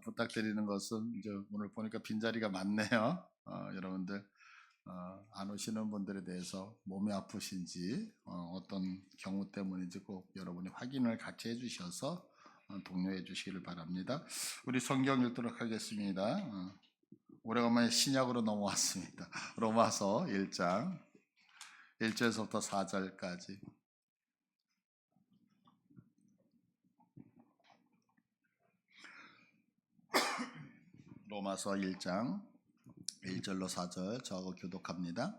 부탁드리는 것은 이제 오늘 보니까 빈자리가 많네요. 여러분들 안 오시는 분들에 대해서 몸이 아프신지 어떤 경우 때문인지 꼭 여러분이 확인을 같이 해주셔서 독려해 주시기를 바랍니다. 우리 성경 읽도록 하겠습니다. 오래간만에 신약으로 넘어왔습니다. 로마서 1장 1절에서부터 4절까지. 로마서 1장 1절로 4절 저하고 교독합니다.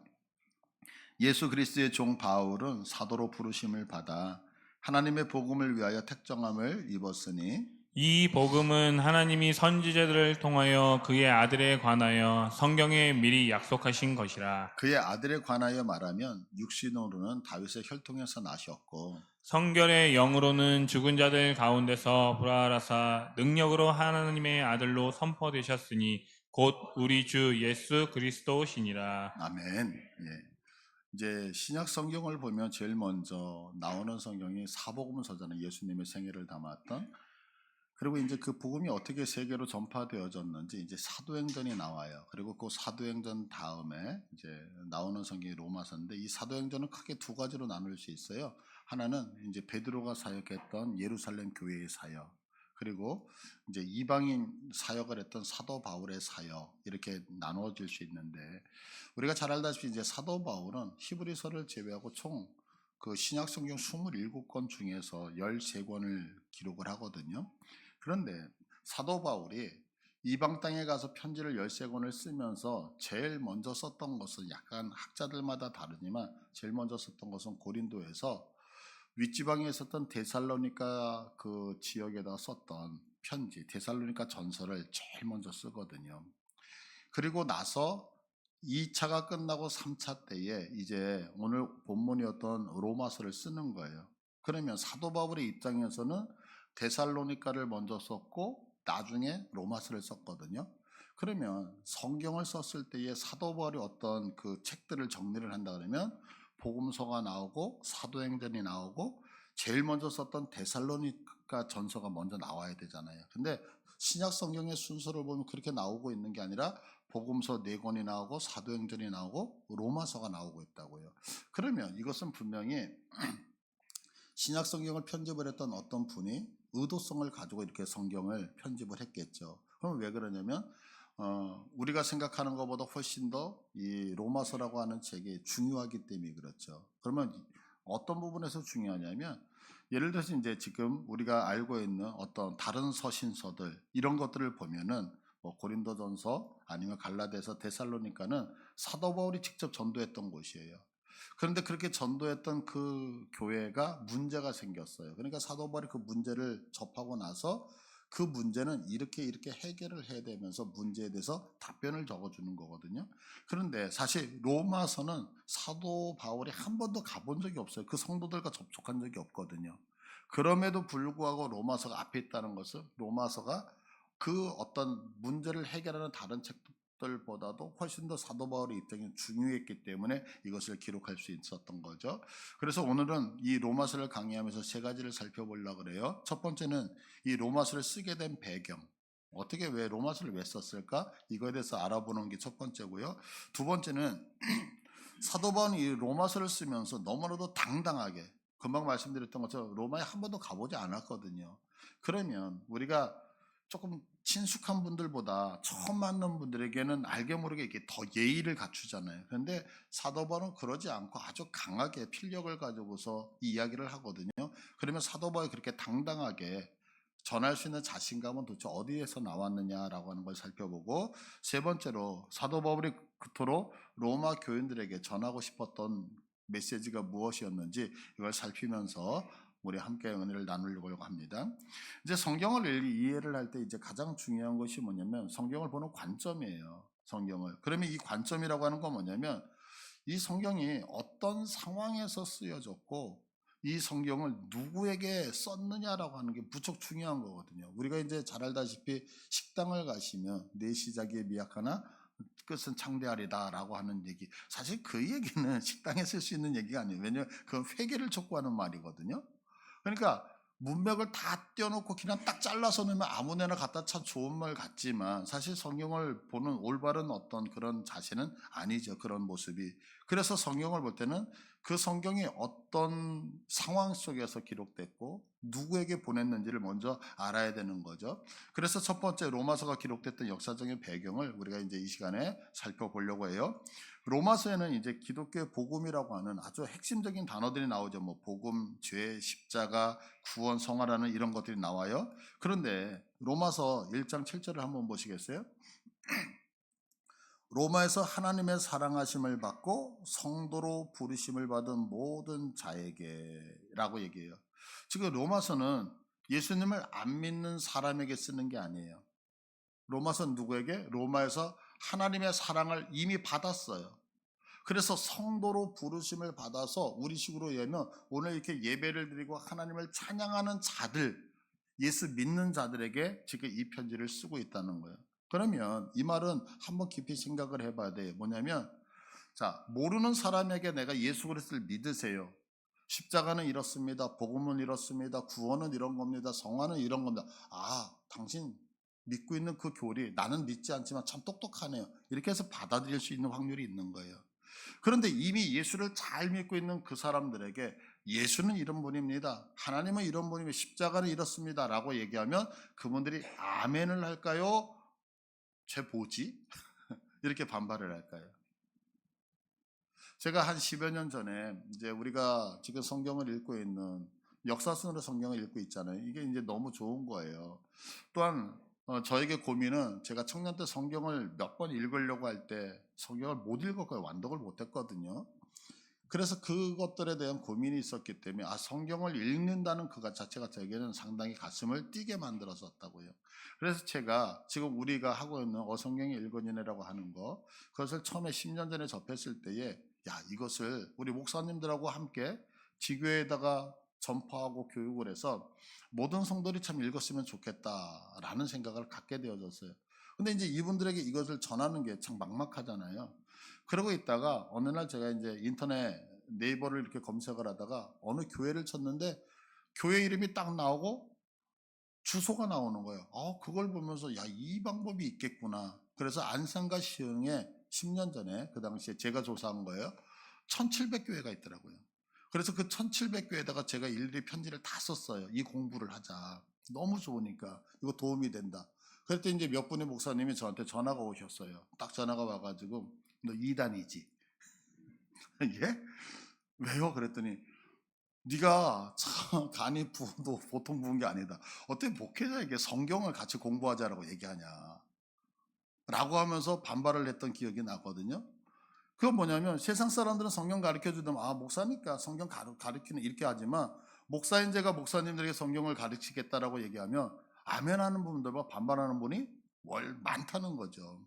예수 그리스도의 종 바울은 사도로 부르심을 받아 하나님의 복음을 위하여 택정함을 입었으니 이 복음은 하나님이 선지자들을 통하여 그의 아들에 관하여 성경에 미리 약속하신 것이라. 그의 아들에 관하여 말하면 육신으로는 다윗의 혈통에서 나셨고 성결의 영으로는 죽은 자들 가운데서 부활하사 능력으로 하나님의 아들로 선포되셨으니 곧 우리 주 예수 그리스도시니라. 아멘. 예. 이제 신약 성경을 보면 제일 먼저 나오는 성경이 사복음서잖아요. 예수님의 생애를 담았던. 그리고 이제 그 복음이 어떻게 세계로 전파되어졌는지 이제 사도행전이 나와요. 그리고 그 사도행전 다음에 이제 나오는 성경이 로마서인데 이 사도행전은 크게 두 가지로 나눌 수 있어요. 하나는 이제 베드로가 사역했던 예루살렘 교회의 사역, 그리고 이제 이방인 사역을 했던 사도 바울의 사역, 이렇게 나누어질 수 있는데 우리가 잘 알다시피 이제 사도 바울은 히브리서를 제외하고 총 그 신약 성경 27권 중에서 13권을 기록을 하거든요. 그런데 사도 바울이 이방 땅에 가서 편지를 13권을 쓰면서 제일 먼저 썼던 것은 약간 학자들마다 다르지만 제일 먼저 썼던 것은 고린도에서 윗지방에 있었던 데살로니가 그 지역에다 썼던 편지, 데살로니가 전서를 제일 먼저 쓰거든요. 그리고 나서 2차가 끝나고 3차 때에 이제 오늘 본문이었던 로마서를 쓰는 거예요. 그러면 사도 바울의 입장에서는 데살로니가를 먼저 썼고 나중에 로마서를 썼거든요. 그러면 성경을 썼을 때에 사도 바울이 어떤 그 책들을 정리를 한다 그러면 복음서가 나오고 사도행전이 나오고 제일 먼저 썼던 데살로니가 전서가 먼저 나와야 되잖아요. 근데 신약 성경의 순서를 보면 그렇게 나오고 있는 게 아니라 복음서 4권이 나오고 사도행전이 나오고 로마서가 나오고 있다고요. 그러면 이것은 분명히 신약 성경을 편집을 했던 어떤 분이 의도성을 가지고 이렇게 성경을 편집을 했겠죠. 그럼 왜 그러냐면 우리가 생각하는 것보다 훨씬 더 이 로마서라고 하는 책이 중요하기 때문에 그렇죠. 그러면 어떤 부분에서 중요하냐면 예를 들어서 이제 지금 우리가 알고 있는 어떤 다른 서신서들 이런 것들을 보면은 뭐 고린도전서 아니면 갈라디아서 데살로니가는 사도 바울이 직접 전도했던 곳이에요. 그런데 그렇게 전도했던 그 교회가 문제가 생겼어요. 그러니까 사도 바울이 그 문제를 접하고 나서 그 문제는 이렇게 해결을 해야 되면서 문제에 대해서 답변을 적어주는 거거든요. 그런데 사실 로마서는 사도 바울이 한 번도 가본 적이 없어요. 그 성도들과 접촉한 적이 없거든요. 그럼에도 불구하고 로마서가 앞에 있다는 것은 로마서가 그 어떤 문제를 해결하는 다른 책들보다도 훨씬 더 사도 바울의 입장이 중요했기 때문에 이것을 기록할 수 있었던 거죠. 그래서 오늘은 이 로마서를 강의하면서 세 가지를 살펴보려고 그래요. 첫 번째는 이 로마서를 쓰게 된 배경, 어떻게 왜 로마서를 왜 썼을까? 이거에 대해서 알아보는 게 첫 번째고요. 두 번째는 사도 바울이 이 로마서를 쓰면서 너무나도 당당하게 금방 말씀드렸던 것처럼 로마에 한 번도 가보지 않았거든요. 그러면 우리가 조금 친숙한 분들보다 처음 만난 분들에게는 알게 모르게 이렇게 더 예의를 갖추잖아요. 그런데 사도 바울은 그러지 않고 아주 강하게 필력을 가지고서 이 이야기를 하거든요. 그러면 사도 바울이 그렇게 당당하게 전할 수 있는 자신감은 도대체 어디에서 나왔느냐라고 하는 걸 살펴보고, 세 번째로 사도 바울이 그토록 로마 교인들에게 전하고 싶었던 메시지가 무엇이었는지 이걸 살피면서 우리 함께 은혜를 나누려고 합니다. 이제 성경을 이해를 할 때 이제 가장 중요한 것이 뭐냐면 성경을 보는 관점이에요. 성경을. 그러면 이 관점이라고 하는 건 뭐냐면 이 성경이 어떤 상황에서 쓰여졌고 이 성경을 누구에게 썼느냐라고 하는 게 무척 중요한 거거든요. 우리가 이제 잘 알다시피 식당을 가시면 내 시작이 미약하나 끝은 창대하리다라고 하는 얘기. 사실 그 얘기는 식당에 쓸 수 있는 얘기가 아니에요. 왜냐하면 그건 회개를 촉구하는 말이거든요. 그러니까 문맥을 다 떼어놓고 그냥 딱 잘라서 넣으면 아무데나 갖다 참 좋은 말 같지만 사실 성경을 보는 올바른 어떤 그런 자세는 아니죠. 그런 모습이. 그래서 성경을 볼 때는 그 성경이 어떤 상황 속에서 기록됐고 누구에게 보냈는지를 먼저 알아야 되는 거죠. 그래서 첫 번째 로마서가 기록됐던 역사적인 배경을 우리가 이제 이 시간에 살펴보려고 해요. 로마서에는 이제 기독교의 복음이라고 하는 아주 핵심적인 단어들이 나오죠. 뭐 복음, 죄, 십자가, 구원, 성화라는 이런 것들이 나와요. 그런데 로마서 1장 7절을 한번 보시겠어요? 로마에서 하나님의 사랑하심을 받고 성도로 부르심을 받은 모든 자에게라고 얘기해요. 지금 로마서는 예수님을 안 믿는 사람에게 쓰는 게 아니에요. 로마서는 누구에게? 로마에서 하나님의 사랑을 이미 받았어요. 그래서 성도로 부르심을 받아서 우리식으로 얘기하면 오늘 이렇게 예배를 드리고 하나님을 찬양하는 자들, 예수 믿는 자들에게 지금 이 편지를 쓰고 있다는 거예요. 그러면 이 말은 한번 깊이 생각을 해봐야 돼요. 뭐냐면 자, 모르는 사람에게 내가 예수 그리스도를 믿으세요. 십자가는 이렇습니다. 복음은 이렇습니다. 구원은 이런 겁니다. 성화는 이런 겁니다. 아, 당신 믿고 있는 그 교리 나는 믿지 않지만 참 똑똑하네요. 이렇게 해서 받아들일 수 있는 확률이 있는 거예요. 그런데 이미 예수를 잘 믿고 있는 그 사람들에게 예수는 이런 분입니다. 하나님은 이런 분이며 십자가는 이렇습니다. 라고 얘기하면 그분들이 아멘을 할까요? 쟤 뭐지? 이렇게 반발을 할까요? 제가 한 10여 년 전에 이제 우리가 지금 성경을 읽고 있는 역사순으로 성경을 읽고 있잖아요. 이게 이제 너무 좋은 거예요. 또한 저에게 고민은 제가 청년 때 성경을 몇 번 읽으려고 할 때 성경을 못 읽었고요. 완독을 못 했거든요. 그래서 그것들에 대한 고민이 있었기 때문에 성경을 읽는다는 그것 자체가 저에게는 상당히 가슴을 뛰게 만들었었다고요. 그래서 제가 지금 우리가 하고 있는 어성경의 일권인회라고 하는 거 그것을 처음에 10년 전에 접했을 때에 이것을 우리 목사님들하고 함께 지교회에다가 전파하고 교육을 해서 모든 성도들이 참 읽었으면 좋겠다라는 생각을 갖게 되어졌어요. 근데 이제 이분들에게 이것을 전하는 게 참 막막하잖아요. 그러고 있다가 어느 날 제가 이제 인터넷 네이버를 이렇게 검색을 하다가 어느 교회를 쳤는데 교회 이름이 딱 나오고 주소가 나오는 거예요. 그걸 보면서 이 방법이 있겠구나. 그래서 안산과 시흥에 10년 전에 그 당시에 제가 조사한 거예요. 1700교회가 있더라고요. 그래서 그 1700교회에다가 제가 일일이 편지를 다 썼어요. 이 공부를 하자. 너무 좋으니까 이거 도움이 된다. 그랬더니 이제 몇 분의 목사님이 저한테 전화가 오셨어요. 딱 전화가 와가지고 너 이단이지? 예? 왜요? 그랬더니 네가 참 간이 부어도 보통 부은 게 아니다. 어떻게 목회자에게 성경을 같이 공부하자라고 얘기하냐. 라고 하면서 반발을 했던 기억이 나거든요. 그건 뭐냐면 세상 사람들은 성경 가르쳐주면 목사니까 성경 가르치는 이렇게 하지만 목사인 제가 목사님들에게 성경을 가르치겠다라고 얘기하면 아멘하는 분들과 반발하는 분이 많다는 거죠.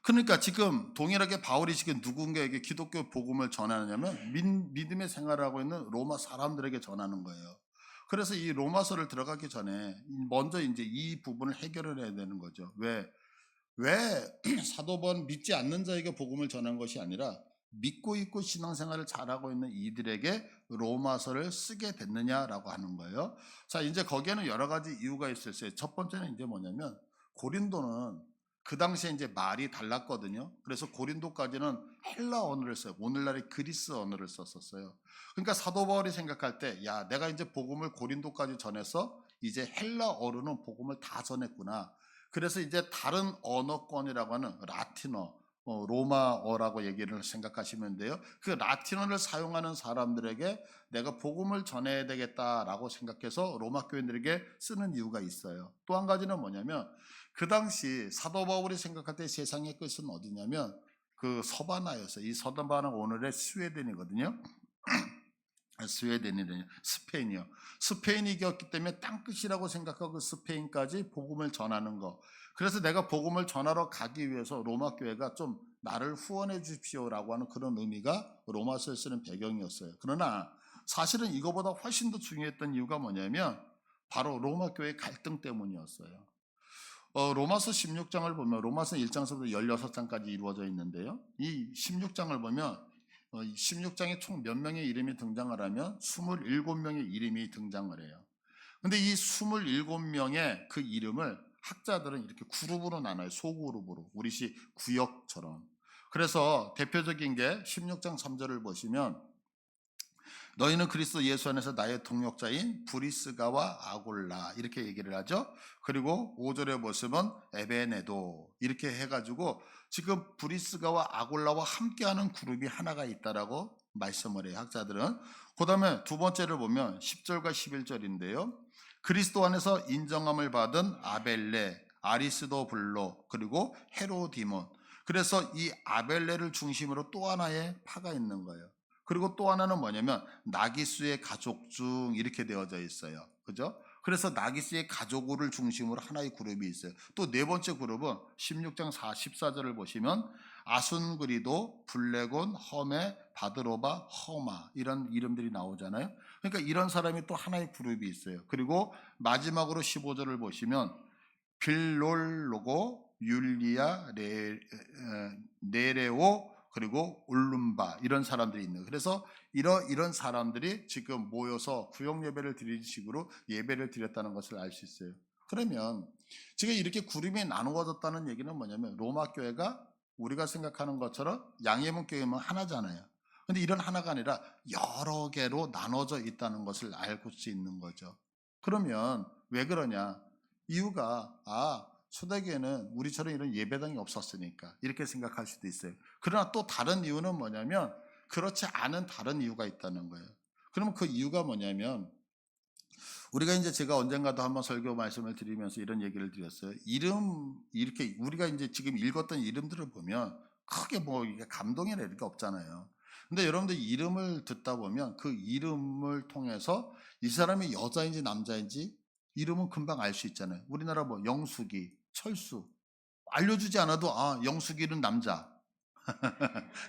그러니까 지금 동일하게 바울이 지금 누군가에게 기독교 복음을 전하느냐면 믿음의 생활을 하고 있는 로마 사람들에게 전하는 거예요. 그래서 이 로마서를 들어가기 전에 먼저 이제 이 부분을 해결을 해야 되는 거죠. 왜 사도 바울은 믿지 않는 자에게 복음을 전한 것이 아니라 믿고 있고 신앙생활을 잘하고 있는 이들에게 로마서를 쓰게 됐느냐라고 하는 거예요. 자, 이제 거기에는 여러 가지 이유가 있었어요. 첫 번째는 이제 뭐냐면 고린도는 그 당시에 이제 말이 달랐거든요. 그래서 고린도까지는 헬라 언어를 써요. 오늘날의 그리스 언어를 썼었어요. 그러니까 사도 바울이 생각할 때, 내가 이제 복음을 고린도까지 전해서 이제 헬라어로는 복음을 다 전했구나. 그래서 이제 다른 언어권이라고 하는 라틴어, 로마어라고 얘기를 생각하시면 돼요. 그 라틴어를 사용하는 사람들에게 내가 복음을 전해야 되겠다라고 생각해서 로마 교인들에게 쓰는 이유가 있어요. 또 한 가지는 뭐냐면 그 당시 사도 바울이 생각할 때 세상의 끝은 어디냐면 그 서바나였어요. 이 서바나가 오늘의 스웨덴이거든요. 스웨덴이냐 스페인이요. 스페인이었기 때문에 땅끝이라고 생각하고 스페인까지 복음을 전하는 거. 그래서 내가 복음을 전하러 가기 위해서 로마 교회가 좀 나를 후원해 주십시오라고 하는 그런 의미가 로마서에 쓰는 배경이었어요. 그러나 사실은 이거보다 훨씬 더 중요했던 이유가 뭐냐면 바로 로마 교회 갈등 때문이었어요. 로마서 16장을 보면 로마서 1장서부터 16장까지 이루어져 있는데요. 이 16장을 보면 16장에 총 몇 명의 이름이 등장을 하면 27명의 이름이 등장을 해요. 근데 이 27명의 그 이름을 학자들은 이렇게 그룹으로 나눠요. 소그룹으로. 우리식 구역처럼. 그래서 대표적인 게 16장 3절을 보시면 너희는 그리스도 예수 안에서 나의 동역자인 브리스가와 아골라 이렇게 얘기를 하죠. 그리고 5절에 보시면 에베네도 이렇게 해가지고 지금 브리스가와 아골라와 함께하는 그룹이 하나가 있다라고 말씀을 해요. 학자들은. 그 다음에 두 번째를 보면 10절과 11절인데요. 그리스도 안에서 인정함을 받은 아벨레, 아리스도블로 그리고 헤로디몬. 그래서 이 아벨레를 중심으로 또 하나의 파가 있는 거예요. 그리고 또 하나는 뭐냐면 나기수의 가족 중 이렇게 되어져 있어요. 그죠? 그래서 나기수의 가족을 중심으로 하나의 그룹이 있어요. 또 네 번째 그룹은 16장 14절을 보시면 아순그리도, 블레곤, 험에, 바드로바, 허마 이런 이름들이 나오잖아요. 그러니까 이런 사람이 또 하나의 그룹이 있어요. 그리고 마지막으로 15절을 보시면 빌롤로고, 율리아, 네레오 그리고 울룸바 이런 사람들이 있는 거예요. 그래서 이런 사람들이 지금 모여서 구역 예배를 드리는 식으로 예배를 드렸다는 것을 알 수 있어요. 그러면 지금 이렇게 그룹이 나누어졌다는 얘기는 뭐냐면 로마 교회가 우리가 생각하는 것처럼 양예문 교회면 하나잖아요. 근데 이런 하나가 아니라 여러 개로 나눠져 있다는 것을 알 수 있는 거죠. 그러면 왜 그러냐? 이유가 초대교회는 우리처럼 이런 예배당이 없었으니까 이렇게 생각할 수도 있어요. 그러나 또 다른 이유는 뭐냐면 그렇지 않은 다른 이유가 있다는 거예요. 그러면 그 이유가 뭐냐면 우리가 이제 제가 언젠가도 한번 설교 말씀을 드리면서 이런 얘기를 드렸어요. 이름 이렇게 우리가 이제 지금 읽었던 이름들을 보면 크게 뭐 이게 감동이나 이런 게 없잖아요. 근데 여러분들 이름을 듣다 보면 그 이름을 통해서 이 사람이 여자인지 남자인지 이름은 금방 알 수 있잖아요. 우리나라 뭐 영숙이, 철수 알려주지 않아도 영숙이는 남자,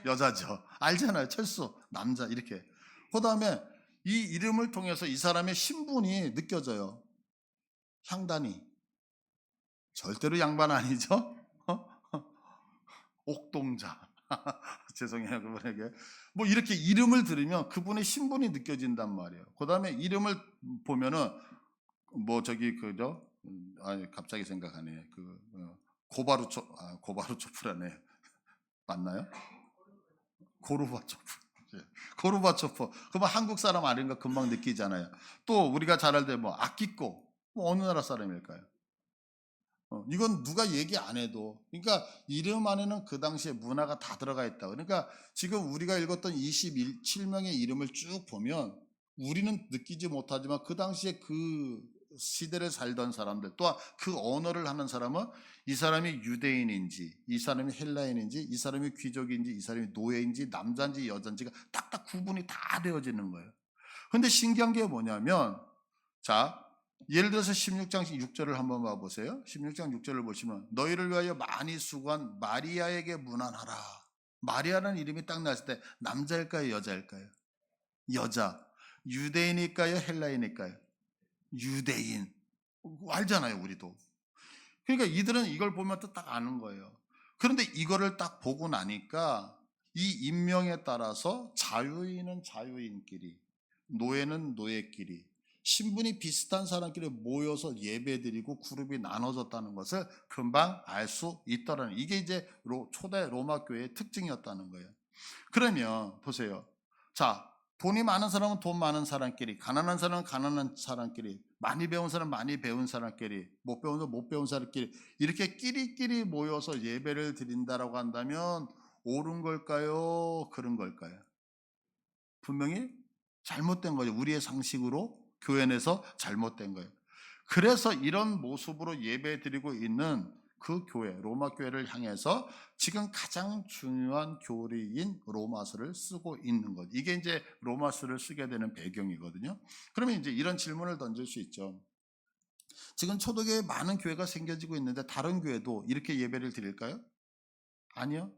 여자죠. 알잖아요. 철수 남자 이렇게. 그 다음에 이 이름을 통해서 이 사람의 신분이 느껴져요. 향단이 절대로 양반 아니죠? 옥동자. 죄송해요 그분에게. 뭐 이렇게 이름을 들으면 그분의 신분이 느껴진단 말이에요. 그 다음에 이름을 보면은 뭐 저기 그죠? 갑자기 생각하네. 고바루초프라네. 맞나요? 고르바초프. 고르바초프. 그러면 한국 사람 아닌가 금방 느끼잖아요. 또 우리가 잘 알때 뭐 아끼꼬. 뭐 어느 나라 사람일까요? 이건 누가 얘기 안 해도. 그러니까 이름 안에는 그 당시에 문화가 다 들어가 있다. 그러니까 지금 우리가 읽었던 27명의 이름을 쭉 보면 우리는 느끼지 못하지만 그 당시에 그 시대를 살던 사람들 또 그 언어를 하는 사람은 이 사람이 유대인인지 이 사람이 헬라인인지 이 사람이 귀족인지 이 사람이 노예인지 남자인지 여자인지가 딱딱 구분이 다 되어지는 거예요. 근데 신기한 게 뭐냐면 자 예를 들어서 16장 6절을 한번 봐보세요. 16장 6절을 보시면 너희를 위하여 많이 수고한 마리아에게 문안하라. 마리아라는 이름이 딱 나왔을 때 남자일까요 여자일까요? 여자. 유대인일까요 헬라인일까요? 유대인. 알잖아요 우리도. 그러니까 이들은 이걸 보면 또 딱 아는 거예요. 그런데 이거를 딱 보고 나니까 이 임명에 따라서 자유인은 자유인끼리 노예는 노예끼리 신분이 비슷한 사람끼리 모여서 예배드리고 그룹이 나눠졌다는 것을 금방 알 수 있다라는 이게 이제 초대 로마 교회의 특징이었다는 거예요. 그러면 보세요. 자, 돈이 많은 사람은 돈 많은 사람끼리, 가난한 사람은 가난한 사람끼리, 많이 배운 사람은 많이 배운 사람끼리, 못 배운 사람은 못 배운 사람끼리 이렇게 끼리끼리 모여서 예배를 드린다라고 한다면 옳은 걸까요? 그런 걸까요? 분명히 잘못된 거죠. 우리의 상식으로 교회 내에서 잘못된 거예요. 그래서 이런 모습으로 예배 드리고 있는 그 교회, 로마 교회를 향해서 지금 가장 중요한 교리인 로마서를 쓰고 있는 것. 이게 이제 로마서를 쓰게 되는 배경이거든요. 그러면 이제 이런 질문을 던질 수 있죠. 지금 초대교회에 많은 교회가 생겨지고 있는데 다른 교회도 이렇게 예배를 드릴까요? 아니요.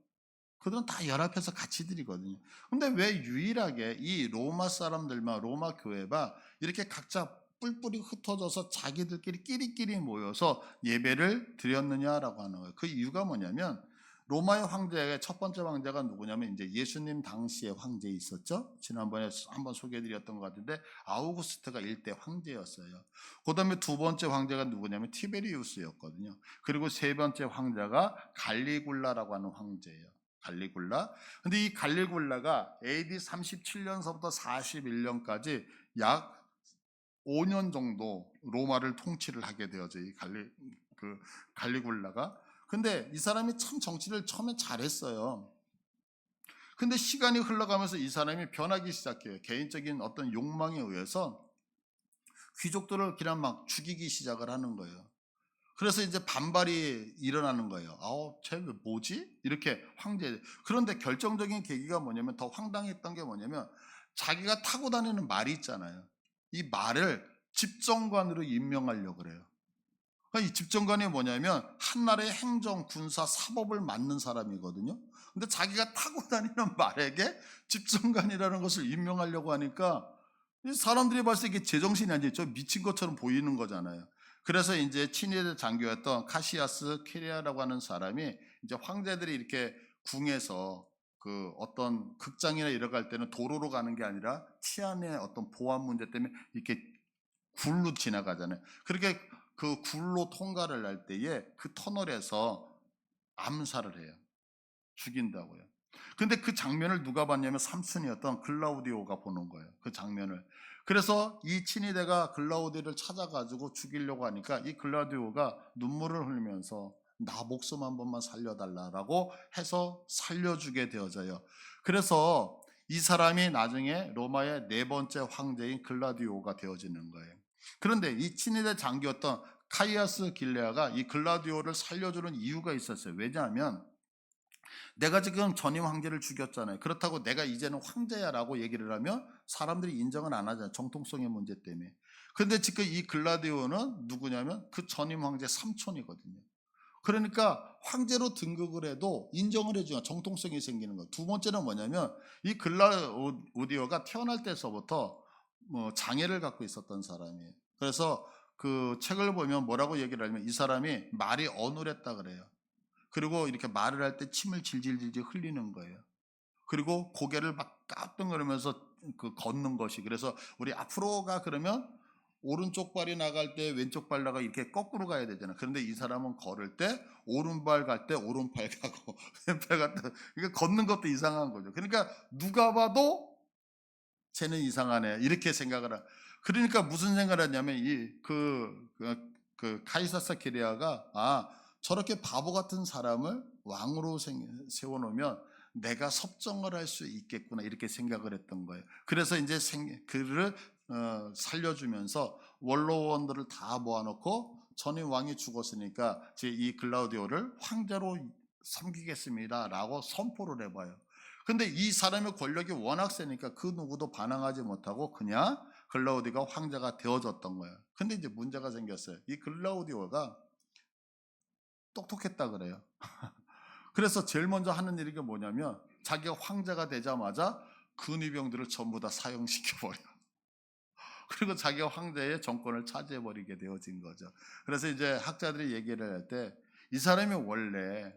그들은 다 연합해서 같이 드리거든요. 근데 왜 유일하게 이 로마 사람들만 로마 교회가 이렇게 각자 뿔뿔이 흩어져서 자기들끼리 끼리끼리 모여서 예배를 드렸느냐라고 하는 거예요. 그 이유가 뭐냐면 로마의 황제의 첫 번째 황제가 누구냐면 이제 예수님 당시의 황제 있었죠. 지난번에 한번 소개해드렸던 것 같은데 아우구스트가 일대 황제였어요. 그다음에 두 번째 황제가 누구냐면 티베리우스였거든요. 그리고 세 번째 황제가 갈리굴라라고 하는 황제예요. 갈리굴라. 근데 이 갈리굴라가 AD 37년서부터 41년까지 약 5년 정도 로마를 통치를 하게 되어져. 이 갈리굴라가. 근데 이 사람이 참 정치를 처음에 잘했어요. 근데 시간이 흘러가면서 이 사람이 변하기 시작해요. 개인적인 어떤 욕망에 의해서 귀족들을 그냥 막 죽이기 시작을 하는 거예요. 그래서 이제 반발이 일어나는 거예요. 쟤 뭐지? 이렇게 황제. 그런데 결정적인 계기가 뭐냐면, 더 황당했던 게 뭐냐면, 자기가 타고 다니는 말이 있잖아요. 이 말을 집정관으로 임명하려고 그래요. 그러니까 이 집정관이 뭐냐면 한 나라의 행정, 군사, 사법을 맡는 사람이거든요. 근데 자기가 타고 다니는 말에게 집정관이라는 것을 임명하려고 하니까 이 사람들이 봤을 때 이게 제정신이 아니에요. 저 미친 것처럼 보이는 거잖아요. 그래서 이제 친위대 장교였던 카시아스 키리아라고 하는 사람이 이제 황제들이 이렇게 궁에서 그 어떤 극장이나 이러 갈 때는 도로로 가는 게 아니라 치안의 어떤 보안 문제 때문에 이렇게 굴로 지나가잖아요. 그렇게 그 굴로 통과를 할 때에 그 터널에서 암살을 해요. 죽인다고요. 근데 그 장면을 누가 봤냐면 삼촌이었던 글라우디오가 보는 거예요. 그 장면을. 그래서 이 친위대가 글라우디오를 찾아가지고 죽이려고 하니까 이 글라우디오가 눈물을 흘리면서 나 목숨 한 번만 살려달라고 해서 살려주게 되어져요. 그래서 이 사람이 나중에 로마의 네 번째 황제인 글라디오가 되어지는 거예요. 그런데 이 친위대 장교였던 카이아스 길레아가 이 글라디오를 살려주는 이유가 있었어요. 왜냐하면 내가 지금 전임 황제를 죽였잖아요. 그렇다고 내가 이제는 황제야라고 얘기를 하면 사람들이 인정을 안 하잖아요. 정통성의 문제 때문에. 그런데 지금 이 글라디오는 누구냐면 그 전임 황제 삼촌이거든요. 그러니까 황제로 등극을 해도 인정을 해주면 정통성이 생기는 거예요. 두 번째는 뭐냐면 이 글라우디오가 태어날 때서부터 뭐 장애를 갖고 있었던 사람이에요. 그래서 그 책을 보면 뭐라고 얘기를 하냐면 이 사람이 말이 어눌했다 그래요. 그리고 이렇게 말을 할 때 침을 질질질질 흘리는 거예요. 그리고 고개를 막 까뜩거리면서 그 걷는 것이. 그래서 우리 앞으로 가 그러면 오른쪽 발이 나갈 때 왼쪽 발 나가 이렇게 거꾸로 가야 되잖아. 그런데 이 사람은 걸을 때 오른발 갈 때 오른팔 가고 왼팔 갈 때 그러니까 걷는 것도 이상한 거죠. 그러니까 누가 봐도 쟤는 이상하네 이렇게 생각을 그러니까 무슨 생각을 했냐면 그 카이사사 키리아가 저렇게 바보 같은 사람을 왕으로 세워놓으면 내가 섭정을 할 수 있겠구나 이렇게 생각을 했던 거예요. 그래서 이제 그를 살려주면서 원로원들을 다 모아놓고 전임 왕이 죽었으니까 이 글라우디오를 황제로 섬기겠습니다라고 선포를 해봐요. 근데 이 사람의 권력이 워낙 세니까 그 누구도 반항하지 못하고 그냥 글라우디오가 황제가 되어졌던 거예요. 근데 이제 문제가 생겼어요. 이 글라우디오가 똑똑했다 그래요. 그래서 제일 먼저 하는 일이 뭐냐면 자기가 황제가 되자마자 근위병들을 전부 다 사형시켜버려요. 그리고 자기가 황제의 정권을 차지해버리게 되어진 거죠. 그래서 이제 학자들이 얘기를 할 때 이 사람이 원래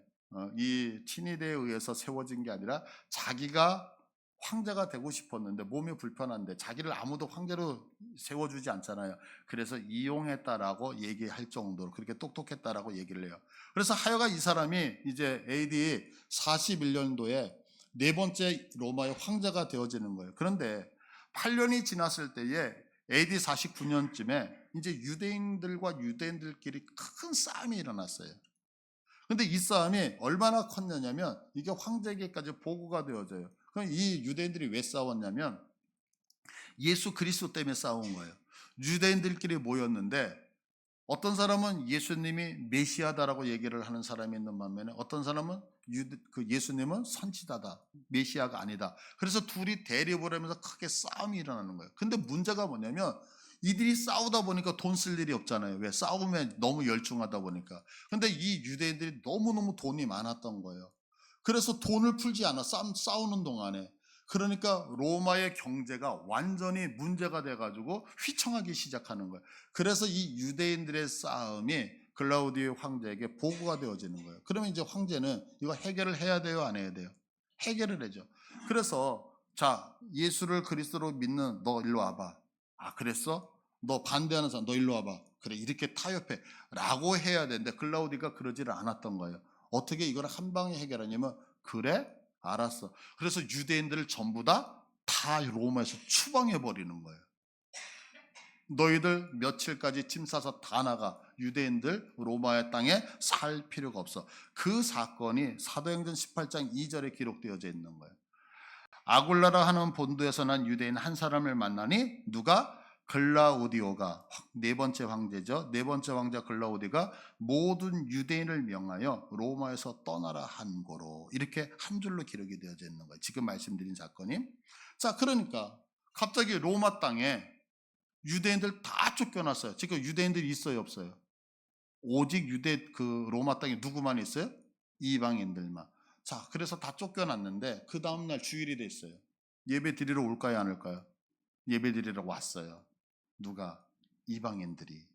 이 친위대에 의해서 세워진 게 아니라 자기가 황제가 되고 싶었는데 몸이 불편한데 자기를 아무도 황제로 세워주지 않잖아요. 그래서 이용했다라고 얘기할 정도로 그렇게 똑똑했다라고 얘기를 해요. 그래서 하여간 이 사람이 이제 AD 41년도에 네 번째 로마의 황제가 되어지는 거예요. 그런데 8년이 지났을 때에 AD 49년쯤에 이제 유대인들과 유대인들끼리 큰 싸움이 일어났어요. 근데 이 싸움이 얼마나 컸냐면 이게 황제에게까지 보고가 되어져요. 그럼 이 유대인들이 왜 싸웠냐면 예수 그리스도 때문에 싸운 거예요. 유대인들끼리 모였는데 어떤 사람은 예수님이 메시아다라고 얘기를 하는 사람이 있는 반면에 어떤 사람은 그 예수님은 선지자다, 메시아가 아니다. 그래서 둘이 대립을 하면서 크게 싸움이 일어나는 거예요. 근데 문제가 뭐냐면 이들이 싸우다 보니까 돈 쓸 일이 없잖아요. 왜? 싸우면 너무 열중하다 보니까. 근데 이 유대인들이 너무너무 돈이 많았던 거예요. 그래서 돈을 풀지 않아 싸우는 동안에. 그러니까 로마의 경제가 완전히 문제가 돼가지고 휘청하기 시작하는 거예요. 그래서 이 유대인들의 싸움이 글라우디오 황제에게 보고가 되어지는 거예요. 그러면 이제 황제는 이거 해결을 해야 돼요, 안 해야 돼요? 해결을 해죠. 그래서 자, 예수를 그리스도로 믿는 너 일로 와봐. 아, 그랬어? 너 반대하는 사람 너 일로 와봐. 그래, 이렇게 타협해 라고 해야 되는데 글라우디가 그러지를 않았던 거예요. 어떻게 이걸 한 방에 해결하냐면, 그래? 알았어. 그래서 유대인들을 전부 다 로마에서 추방해 버리는 거예요. 너희들 며칠까지 팀 싸서 다 나가. 유대인들 로마의 땅에 살 필요가 없어. 그 사건이 사도행전 18장 2절에 기록되어져 있는 거예요. 아굴라라 하는 본도에서 난 유대인 한 사람을 만나니, 누가? 글라우디오가, 네 번째 황제죠. 네 번째 황제 글라우디가 모든 유대인을 명하여 로마에서 떠나라 한 거로, 이렇게 한 줄로 기록이 되어져 있는 거예요. 지금 말씀드린 사건이. 자, 그러니까 갑자기 로마 땅에 유대인들 다 쫓겨났어요. 지금 유대인들이 있어요, 없어요? 오직 로마 땅에 누구만 있어요? 이방인들만. 자, 그래서 다 쫓겨났는데 그 다음날 주일이 됐어요. 예배 드리러 올까요, 안 올까요? 예배 드리러 왔어요. 누가? 이방인들이.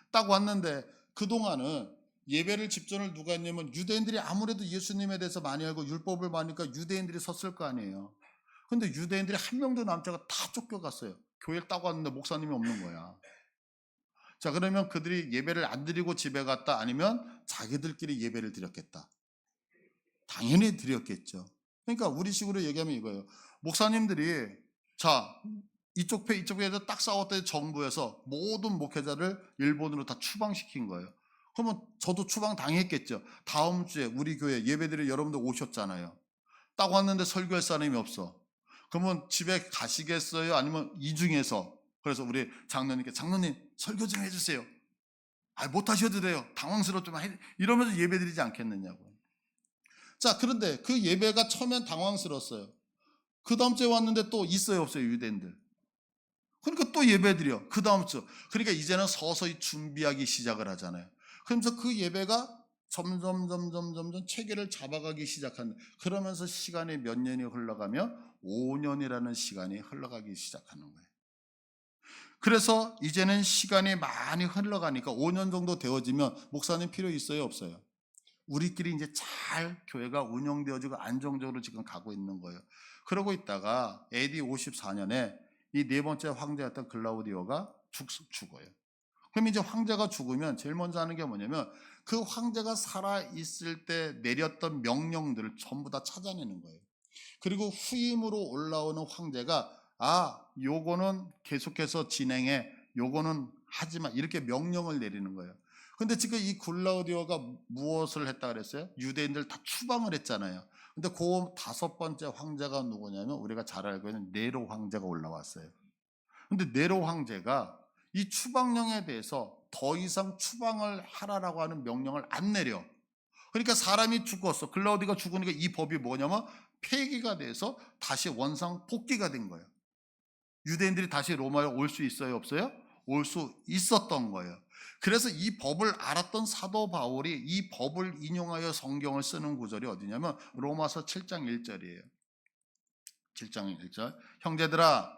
딱 왔는데 그동안은 예배를 집전을 누가 했냐면, 유대인들이 아무래도 예수님에 대해서 많이 알고 율법을 많으니까 유대인들이 섰을 거 아니에요. 근데 유대인들이 한 명도 남지 않고 다 쫓겨갔어요. 교회를 딱 왔는데 목사님이 없는 거야. 자, 그러면 그들이 예배를 안 드리고 집에 갔다, 아니면 자기들끼리 예배를 드렸겠다? 당연히 드렸겠죠. 그러니까 우리식으로 얘기하면 이거예요. 목사님들이 자, 이쪽 배에서 딱 싸웠더니 정부에서 모든 목회자를 일본으로 다 추방시킨 거예요. 그러면 저도 추방 당했겠죠. 다음 주에 우리 교회 예배드릴 여러분들 오셨잖아요. 딱 왔는데 설교할 사람이 없어. 그러면 집에 가시겠어요? 아니면 이 중에서, 그래서 우리 장로님께, 장로님 설교 좀 해주세요. 아, 못 하셔도 돼요. 당황스럽지만 이러면서 예배드리지 않겠느냐고. 자, 그런데 그 예배가 처음엔 당황스러웠어요. 그 다음 주에 왔는데 또 있어요, 없어요, 유대인들? 그러니까 또 예배드려. 그 다음 주. 그러니까 이제는 서서히 준비하기 시작을 하잖아요. 그러면서 그 예배가 점점 체계를 잡아가기 시작하는, 그러면서 시간이 몇 년이 흘러가며 5년이라는 시간이 흘러가기 시작하는 거예요. 그래서 이제는 시간이 많이 흘러가니까 5년 정도 되어지면 목사님 필요 있어요, 없어요? 우리끼리 이제 잘 교회가 운영되어지고 안정적으로 지금 가고 있는 거예요. 그러고 있다가 AD 54년에 이 네 번째 황제였던 글라우디오가 죽어요. 그럼 이제 황제가 죽으면 제일 먼저 하는 게 뭐냐면, 그 황제가 살아 있을 때 내렸던 명령들을 전부 다 찾아내는 거예요. 그리고 후임으로 올라오는 황제가, 아, 요거는 계속해서 진행해, 요거는 하지 마, 이렇게 명령을 내리는 거예요. 근데 지금 이 글라우디오가 무엇을 했다 그랬어요? 유대인들 다 추방을 했잖아요. 근데 그 다섯 번째 황제가 누구냐면, 우리가 잘 알고 있는 네로 황제가 올라왔어요. 근데 네로 황제가 이 추방령에 대해서 더 이상 추방을 하라라고 하는 명령을 안 내려. 그러니까 사람이 죽었어. 글라우디가 죽으니까 이 법이 뭐냐면 폐기가 돼서 다시 원상 복귀가 된 거예요. 유대인들이 다시 로마에 올 수 있어요, 없어요? 올 수 있었던 거예요. 그래서 이 법을 알았던 사도 바울이 이 법을 인용하여 성경을 쓰는 구절이 어디냐면 로마서 7장 1절이에요. 7장 1절. 형제들아,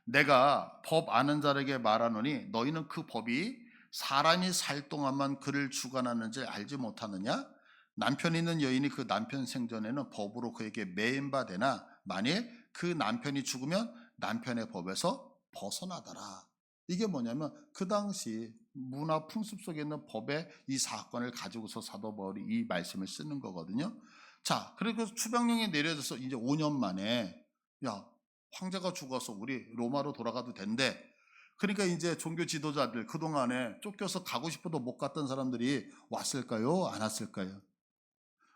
내가 법 아는 자에게 말하노니 너희는 그 법이 사람이 살 동안만 그를 주관하는지 알지 못하느냐? 남편 있는 여인이 그 남편 생전에는 법으로 그에게 매인바 되나, 만일 그 남편이 죽으면 남편의 법에서 벗어나더라. 이게 뭐냐면 그 당시 문화 풍습 속에 있는 법의 이 사건을 가지고서 사도 바울이 이 말씀을 쓰는 거거든요. 자, 그리고 추방령이 내려져서 이제 5년 만에, 야, 황제가 죽어서 우리 로마로 돌아가도 된대. 그러니까 이제 종교 지도자들, 그동안에 쫓겨서 가고 싶어도 못 갔던 사람들이 왔을까요, 안 왔을까요?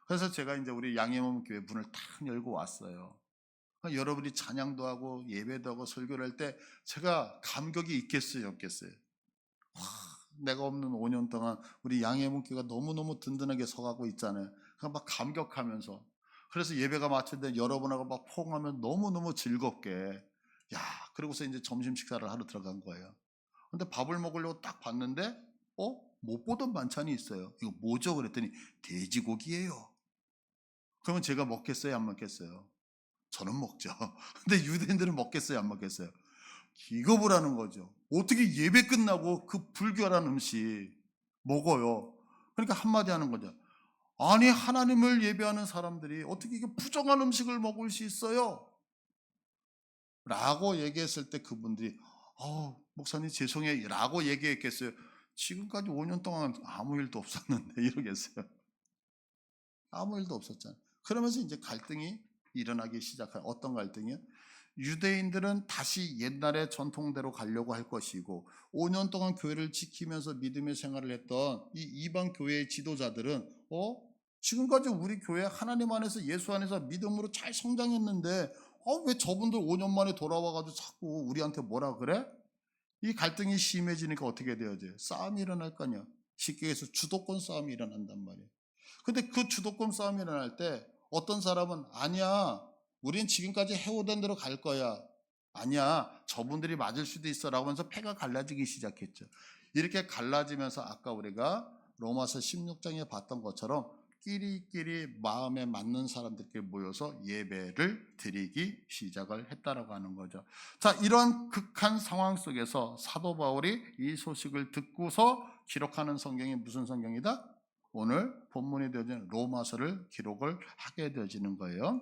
그래서 제가 이제 우리 양해문 교회 문을 탁 열고 왔어요. 그러니까 여러분이 찬양도 하고 예배도 하고 설교를 할 때 제가 감격이 있겠어요, 없겠어요? 와, 내가 없는 5년 동안 우리 양해문 교회가 너무너무 든든하게 서가고 있잖아요. 그러니까 막 감격하면서, 그래서 예배가 마쳤는데 여러분하고 막 포옹하면 너무너무 즐겁게, 야, 그러고서 이제 점심 식사를 하러 들어간 거예요. 근데 밥을 먹으려고 딱 봤는데, 못 보던 반찬이 있어요. 이거 뭐죠? 그랬더니 돼지고기예요. 그러면 제가 먹겠어요, 안 먹겠어요? 저는 먹죠. 근데 유대인들은 먹겠어요, 안 먹겠어요? 기겁을 하는 거죠. 어떻게 예배 끝나고 그 불결한 음식 먹어요? 그러니까 한마디 하는 거죠. 아니 하나님을 예배하는 사람들이 어떻게 이게 부정한 음식을 먹을 수 있어요? 라고 얘기했을 때 그분들이 목사님 죄송해요 라고 얘기했겠어요? 지금까지 5년 동안 아무 일도 없었는데 이러겠어요? 아무 일도 없었잖아요. 그러면서 이제 갈등이 일어나기 시작한 어떤 갈등이요? 유대인들은 다시 옛날의 전통대로 가려고 할 것이고 5년 동안 교회를 지키면서 믿음의 생활을 했던 이 이방 교회의 지도자들은 지금까지 우리 교회 하나님 안에서 예수 안에서 믿음으로 잘 성장했는데 왜 저분들 5년 만에 돌아와가지고 자꾸 우리한테 뭐라 그래? 이 갈등이 심해지니까 어떻게 되어져요? 싸움이 일어날 거 아니야. 쉽게 해서 주도권 싸움이 일어난단 말이에요. 근데 그 주도권 싸움이 일어날 때 어떤 사람은 아니야 우린 지금까지 해오던 대로 갈 거야. 아니야 저분들이 맞을 수도 있어 라고 하면서 패가 갈라지기 시작했죠. 이렇게 갈라지면서 아까 우리가 로마서 16장에 봤던 것처럼 끼리끼리 마음에 맞는 사람들끼리 모여서 예배를 드리기 시작을 했다라고 하는 거죠. 자, 이런 극한 상황 속에서 사도 바울이 이 소식을 듣고서 기록하는 성경이 무슨 성경이다? 오늘 본문이 되어진 로마서를 기록을 하게 되어지는 거예요.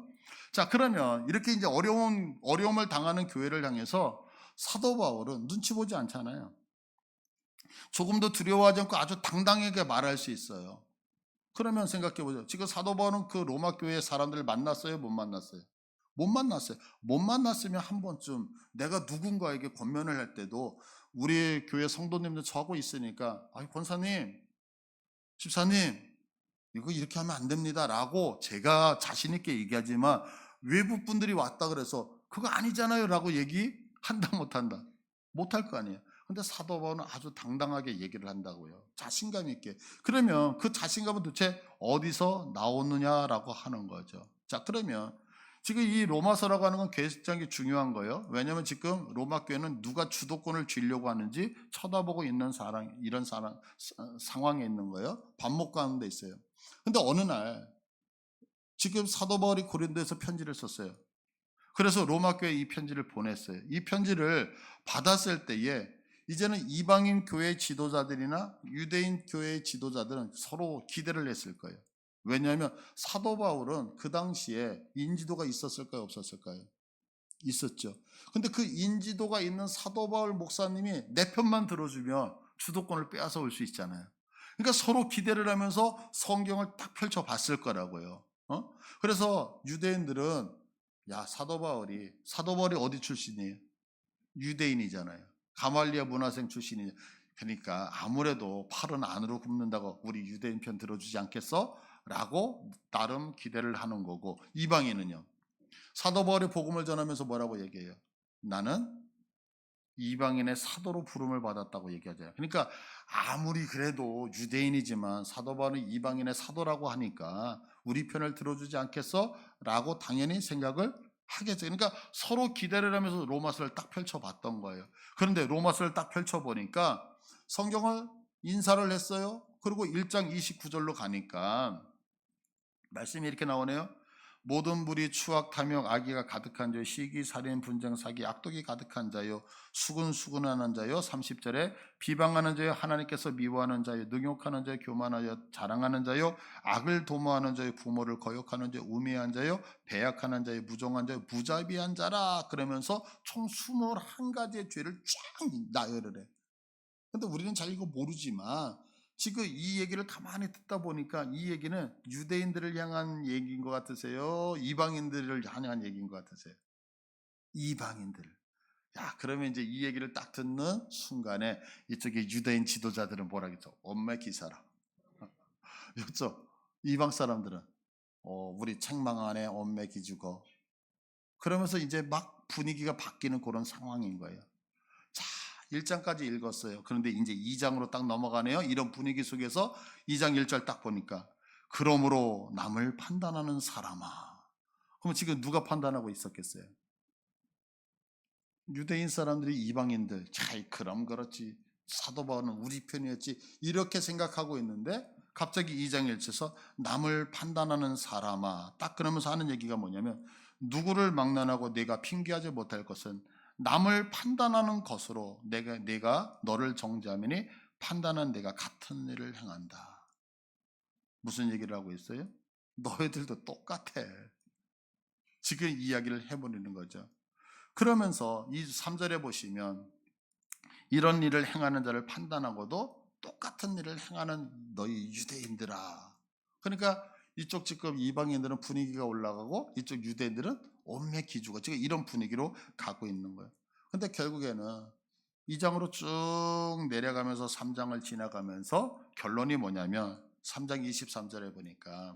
자, 그러면 이렇게 이제 어려움을 당하는 교회를 향해서 사도 바울은 눈치 보지 않잖아요. 조금도 두려워하지 않고 아주 당당하게 말할 수 있어요. 그러면 생각해 보죠. 지금 사도 바울은 그 로마 교회 사람들을 만났어요? 못 만났어요? 못 만났어요. 못 만났으면 한 번쯤 내가 누군가에게 권면을 할 때도 우리 교회 성도님들 저하고 있으니까 권사님, 집사님 이거 이렇게 하면 안 됩니다 라고 제가 자신 있게 얘기하지만 외부 분들이 왔다 그래서 그거 아니잖아요 라고 얘기한다 못한다? 못할 거 아니에요. 근데 사도 바울은 아주 당당하게 얘기를 한다고요. 자신감 있게. 그러면 그 자신감은 도대체 어디서 나오느냐라고 하는 거죠. 자, 그러면 지금 이 로마서라고 하는 건 굉장히 중요한 거예요. 왜냐하면 지금 로마 교회는 누가 주도권을 쥐려고 하는지 쳐다보고 있는 이런 상황에 있는 거예요. 반목 가운데 있어요. 근데 어느 날 지금 사도 바울이 고린도에서 편지를 썼어요. 그래서 로마 교회에 이 편지를 보냈어요. 이 편지를 받았을 때에 이제는 이방인 교회 지도자들이나 유대인 교회 지도자들은 서로 기대를 했을 거예요. 왜냐하면 사도 바울은 그 당시에 인지도가 있었을까요? 없었을까요? 있었죠. 근데 그 인지도가 있는 사도 바울 목사님이 내 편만 들어주면 주도권을 빼앗아 올 수 있잖아요. 그러니까 서로 기대를 하면서 성경을 딱 펼쳐 봤을 거라고요. 그래서 유대인들은 사도 바울이 어디 출신이에요? 유대인이잖아요. 가말리아 문화생 출신이에요. 그러니까 아무래도 팔은 안으로 굽는다고 우리 유대인 편 들어주지 않겠어? 라고 나름 기대를 하는 거고 이방인은요. 사도 바울이 복음을 전하면서 뭐라고 얘기해요? 나는 이방인의 사도로 부름을 받았다고 얘기하잖아요. 그러니까 아무리 그래도 유대인이지만 사도 바울은 이방인의 사도라고 하니까 우리 편을 들어주지 않겠어? 라고 당연히 생각을 하겠죠. 그러니까 서로 기대를 하면서 로마서를 딱 펼쳐봤던 거예요. 그런데 로마서를 딱 펼쳐보니까 성경을 인사를 했어요. 그리고 1장 29절로 가니까 말씀이 이렇게 나오네요. 모든 불이 추악, 탐욕, 악의가 가득한 자요, 시기, 살인, 분쟁, 사기, 악독이 가득한 자요, 수근수근하는 자요, 30절에 비방하는 자요, 하나님께서 미워하는 자요, 능욕하는 자요, 교만하여 자랑하는 자요, 악을 도모하는 자요, 부모를 거역하는 자요, 우매한 자요, 배약하는 자요, 무정한 자요, 무자비한 자라 그러면서 총 21가지의 죄를 쫙 나열을 해. 근데 우리는 잘 이거 모르지만 지금 이 얘기를 가만히 듣다 보니까 이 얘기는 유대인들을 향한 얘기인 것 같으세요? 이방인들을 향한 얘기인 것 같으세요? 이방인들. 그러면 이제 이 얘기를 딱 듣는 순간에 이쪽에 유대인 지도자들은 뭐라겠죠? 엄매 기사라. 그렇죠? 이방 사람들은 우리 책망 안에 엄매 기죽어. 그러면서 이제 막 분위기가 바뀌는 그런 상황인 거예요. 자, 1장까지 읽었어요. 그런데 이제 2장으로 딱 넘어가네요. 이런 분위기 속에서 2장 1절 딱 보니까 그러므로 남을 판단하는 사람아. 그럼 지금 누가 판단하고 있었겠어요? 유대인 사람들이 이방인들. 그럼 그렇지. 사도 바울은 우리 편이었지. 이렇게 생각하고 있는데 갑자기 2장 1절에서 남을 판단하는 사람아. 딱 그러면서 하는 얘기가 뭐냐면 누구를 막론하고 내가 핑계하지 못할 것은 남을 판단하는 것으로 내가 너를 정죄하매니 판단한 내가 같은 일을 행한다. 무슨 얘기를 하고 있어요? 너희들도 똑같아. 지금 이야기를 해버리는 거죠. 그러면서 이 3절에 보시면 이런 일을 행하는 자를 판단하고도 똑같은 일을 행하는 너희 유대인들아. 그러니까 이쪽 지금 이방인들은 분위기가 올라가고 이쪽 유대인들은 온매 기주가 지금 이런 분위기로 가고 있는 거예요. 근데 결국에는 2장으로 쭉 내려가면서 3장을 지나가면서 결론이 뭐냐면 3장 23절에 보니까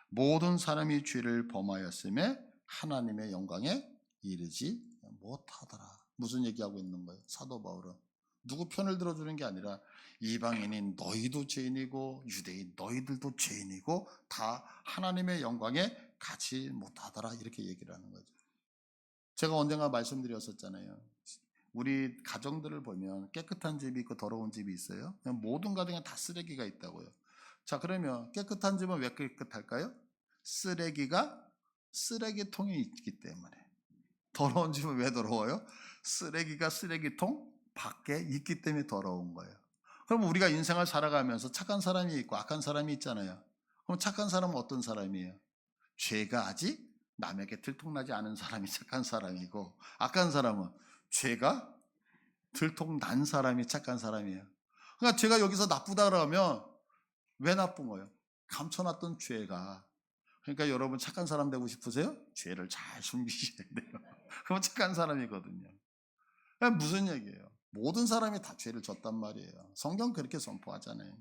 모든 사람이 죄를 범하였음에 하나님의 영광에 이르지 못하더라. 무슨 얘기하고 있는 거예요? 사도 바울은 누구 편을 들어주는 게 아니라 이방인인 너희도 죄인이고 유대인 너희들도 죄인이고 다 하나님의 영광에 가지 못하더라, 이렇게 얘기를 하는 거죠. 제가 언젠가 말씀드렸었잖아요. 우리 가정들을 보면 깨끗한 집이 있고 더러운 집이 있어요. 그냥 모든 가정에 다 쓰레기가 있다고요. 자, 그러면 깨끗한 집은 왜 깨끗할까요? 쓰레기가 쓰레기통에 있기 때문에. 더러운 집은 왜 더러워요? 쓰레기가 쓰레기통 밖에 있기 때문에 더러운 거예요. 그럼 우리가 인생을 살아가면서 착한 사람이 있고 악한 사람이 있잖아요. 그럼 착한 사람은 어떤 사람이에요? 죄가 아직 남에게 들통나지 않은 사람이 착한 사람이고, 악한 사람은 죄가 들통난 사람이 착한 사람이에요. 그러니까 제가 여기서 나쁘다 그러면 왜 나쁜 거예요? 감춰놨던 죄가. 그러니까 여러분 착한 사람 되고 싶으세요? 죄를 잘 숨기셔야 돼요. 그럼 착한 사람이거든요. 무슨 얘기예요? 모든 사람이 다 죄를 졌단 말이에요. 성경 그렇게 선포하잖아요.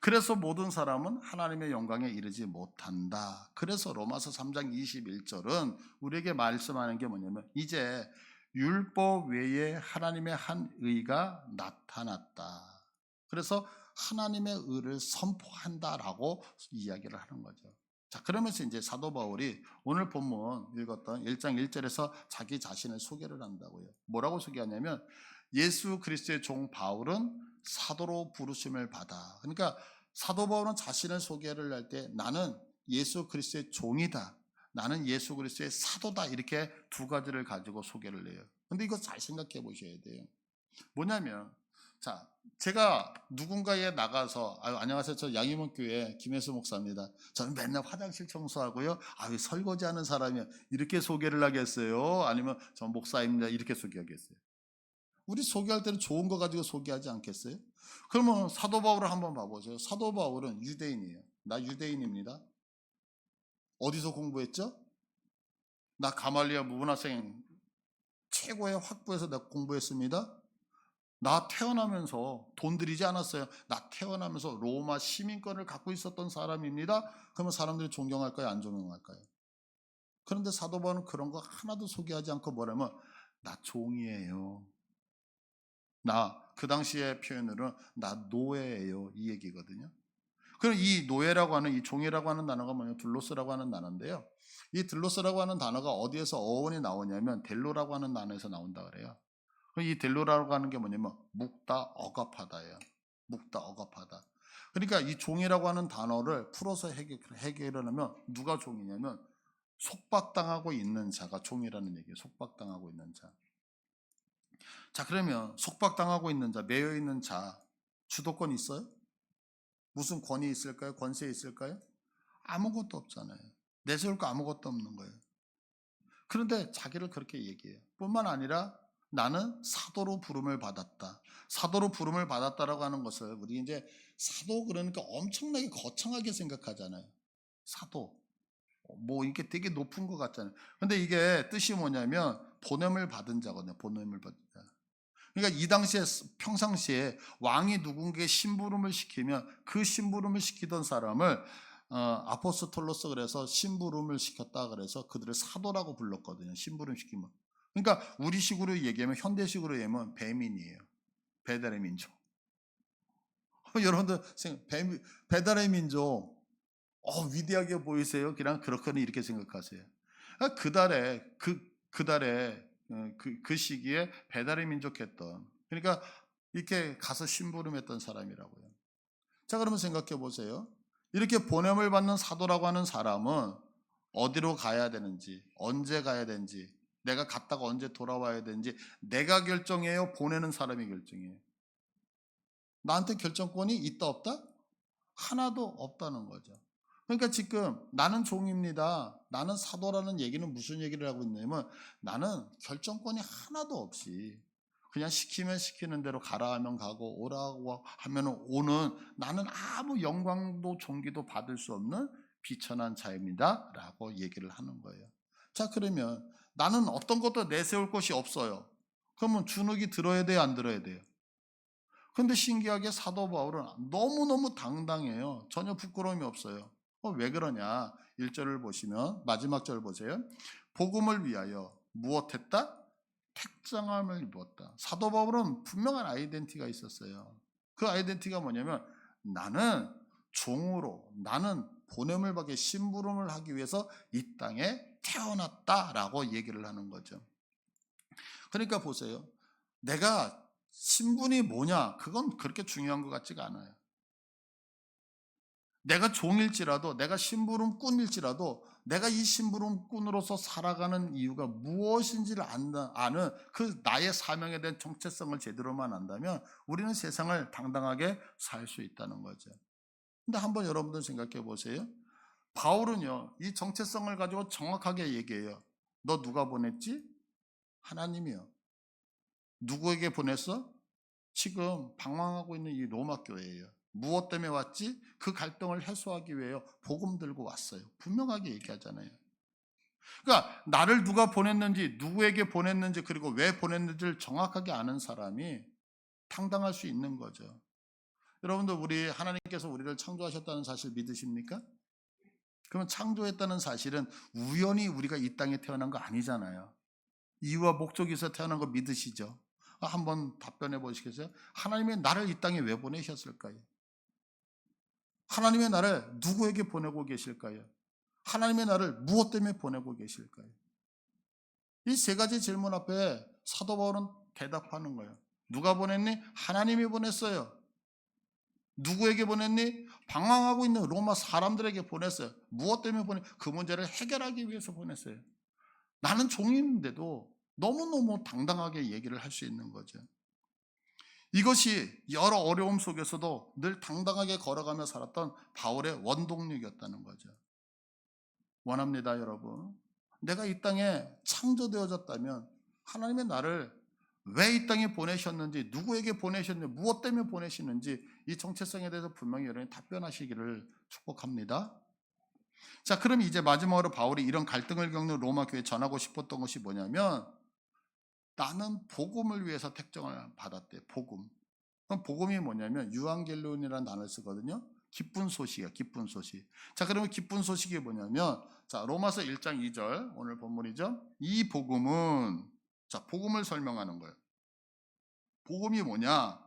그래서 모든 사람은 하나님의 영광에 이르지 못한다. 그래서 로마서 3장 21절은 우리에게 말씀하는 게 뭐냐면 이제 율법 외에 하나님의 한 의가 나타났다. 그래서 하나님의 의를 선포한다라고 이야기를 하는 거죠. 자, 그러면서 이제 사도 바울이 오늘 본문 읽었던 1장 1절에서 자기 자신을 소개를 한다고요. 뭐라고 소개하냐면 예수 그리스도의 종 바울은 사도로 부르심을 받아. 그러니까 사도 바울은 자신을 소개를 할 때 나는 예수 그리스도의 종이다, 나는 예수 그리스도의 사도다, 이렇게 두 가지를 가지고 소개를 해요. 근데 이거 잘 생각해 보셔야 돼요. 뭐냐면, 자, 제가 누군가에 나가서 안녕하세요, 저 양희문 교회 김혜수 목사입니다. 저는 맨날 화장실 청소하고요, 설거지하는 사람이요, 이렇게 소개를 하겠어요? 아니면 저 목사입니다, 이렇게 소개하겠어요? 우리 소개할 때는 좋은 거 가지고 소개하지 않겠어요? 그러면 사도 바울을 한번 봐보세요. 사도 바울은 유대인이에요. 나 유대인입니다. 어디서 공부했죠? 나 가말리아 문화생 최고의 학부에서 나 공부했습니다. 나 태어나면서 돈 들이지 않았어요. 나 태어나면서 로마 시민권을 갖고 있었던 사람입니다. 그러면 사람들이 존경할까요? 안 존경할까요? 그런데 사도 바울은 그런 거 하나도 소개하지 않고 뭐라면 나 종이에요. 그 당시의 표현으로는 나 노예예요, 이 얘기거든요. 그럼 이 노예라고 하는, 이 종이라고 하는 단어가 뭐냐면 둘로스라고 하는 단어인데요. 이 둘로스라고 하는 단어가 어디에서 어원이 나오냐면 델로라고 하는 단어에서 나온다 그래요. 그럼 이 델로라고 하는 게 뭐냐면 묵다 억압하다예요. 묵다 억압하다. 그러니까 이 종이라고 하는 단어를 풀어서 해결을 하면 누가 종이냐면 속박당하고 있는 자가 종이라는 얘기예요. 속박당하고 있는 자. 자, 그러면 속박당하고 있는 자, 매여 있는 자, 주도권 있어요? 무슨 권위 있을까요? 권세 있을까요? 아무것도 없잖아요. 내세울 거 아무것도 없는 거예요. 그런데 자기를 그렇게 얘기해요. 뿐만 아니라 나는 사도로 부름을 받았다. 사도로 부름을 받았다라고 하는 것을 우리 이제 사도 그러니까 엄청나게 거창하게 생각하잖아요. 사도. 뭐 이게 되게 높은 것 같잖아요. 근데 이게 뜻이 뭐냐면 보냄을 받은 자거든요. 보냄을 받은 자. 그러니까 이 당시에 평상시에 왕이 누군가의 심부름을 시키면 그 심부름을 시키던 사람을 아포스톨로스, 그래서 심부름을 시켰다 그래서 그들을 사도라고 불렀거든요. 심부름 시키면. 그러니까 우리식으로 얘기하면, 현대식으로 얘기하면 배민이에요. 배달의 민족. 여러분들 배달의 민족 위대하게 보이세요? 그냥 그렇거니 이렇게 생각하세요. 그달에 그 시기에 배달의 민족 했던, 그러니까 이렇게 가서 심부름했던 사람이라고요. 자, 그러면 생각해 보세요. 이렇게 보냄을 받는 사도라고 하는 사람은 어디로 가야 되는지, 언제 가야 되는지, 내가 갔다가 언제 돌아와야 되는지 내가 결정해요? 보내는 사람이 결정해요? 나한테 결정권이 있다 없다? 하나도 없다는 거죠. 그러니까 지금 나는 종입니다, 나는 사도라는 얘기는 무슨 얘기를 하고 있냐면 나는 결정권이 하나도 없이 그냥 시키면 시키는 대로 가라 하면 가고 오라고 하면 오는, 나는 아무 영광도 존귀도 받을 수 없는 비천한 자입니다 라고 얘기를 하는 거예요. 자, 그러면 나는 어떤 것도 내세울 것이 없어요. 그러면 주눅이 들어야 돼요, 안 들어야 돼요? 근데 신기하게 사도 바울은 너무너무 당당해요. 전혀 부끄러움이 없어요. 왜 그러냐? 1절을 보시면 마지막 절 보세요. 복음을 위하여 무엇했다? 택정함을 입었다. 사도 바울은 분명한 아이덴티티가 있었어요. 그 아이덴티티가 뭐냐면 나는 종으로, 나는 보냄을 받게 심부름을 하기 위해서 이 땅에 태어났다라고 얘기를 하는 거죠. 그러니까 보세요. 내가 신분이 뭐냐? 그건 그렇게 중요한 것 같지가 않아요. 내가 종일지라도, 내가 심부름꾼일지라도 내가 이 심부름꾼으로서 살아가는 이유가 무엇인지를 아는 그 나의 사명에 대한 정체성을 제대로만 안다면 우리는 세상을 당당하게 살 수 있다는 거죠. 근데 한번 여러분들 생각해 보세요. 바울은요, 이 정체성을 가지고 정확하게 얘기해요. 너 누가 보냈지? 하나님이요. 누구에게 보냈어? 지금 방황하고 있는 이 로마 교회예요. 무엇 때문에 왔지? 그 갈등을 해소하기 위해 복음 들고 왔어요. 분명하게 얘기하잖아요. 그러니까 나를 누가 보냈는지, 누구에게 보냈는지, 그리고 왜 보냈는지를 정확하게 아는 사람이 당당할 수 있는 거죠. 여러분들, 우리 하나님께서 우리를 창조하셨다는 사실 믿으십니까? 그러면 창조했다는 사실은 우연히 우리가 이 땅에 태어난 거 아니잖아요. 이유와 목적이 있어 태어난 거 믿으시죠? 한번 답변해 보시겠어요? 하나님이 나를 이 땅에 왜 보내셨을까요? 하나님의 나를 누구에게 보내고 계실까요? 하나님의 나를 무엇 때문에 보내고 계실까요? 이 세 가지 질문 앞에 사도 바울은 대답하는 거예요. 누가 보냈니? 하나님이 보냈어요. 누구에게 보냈니? 방황하고 있는 로마 사람들에게 보냈어요. 무엇 때문에 그 문제를 해결하기 위해서 보냈어요. 나는 종인데도 너무너무 당당하게 얘기를 할 수 있는 거죠. 이것이 여러 어려움 속에서도 늘 당당하게 걸어가며 살았던 바울의 원동력이었다는 거죠. 원합니다, 여러분. 내가 이 땅에 창조되어졌다면 하나님의 나를 왜 이 땅에 보내셨는지, 누구에게 보내셨는지, 무엇 때문에 보내시는지 이 정체성에 대해서 분명히 여러분이 답변하시기를 축복합니다. 자, 그럼 이제 마지막으로 바울이 이런 갈등을 겪는 로마 교회에 전하고 싶었던 것이 뭐냐면 나는 복음을 위해서 택정을 받았대. 복음. 그럼 복음이 뭐냐면 유앙겔론이라는 단어를 쓰거든요. 기쁜 소식이야, 기쁜 소식. 자, 그러면 기쁜 소식이 뭐냐면 자, 로마서 1장 2절 오늘 본문이죠. 이 복음은 자, 복음을 설명하는 거예요. 복음이 뭐냐?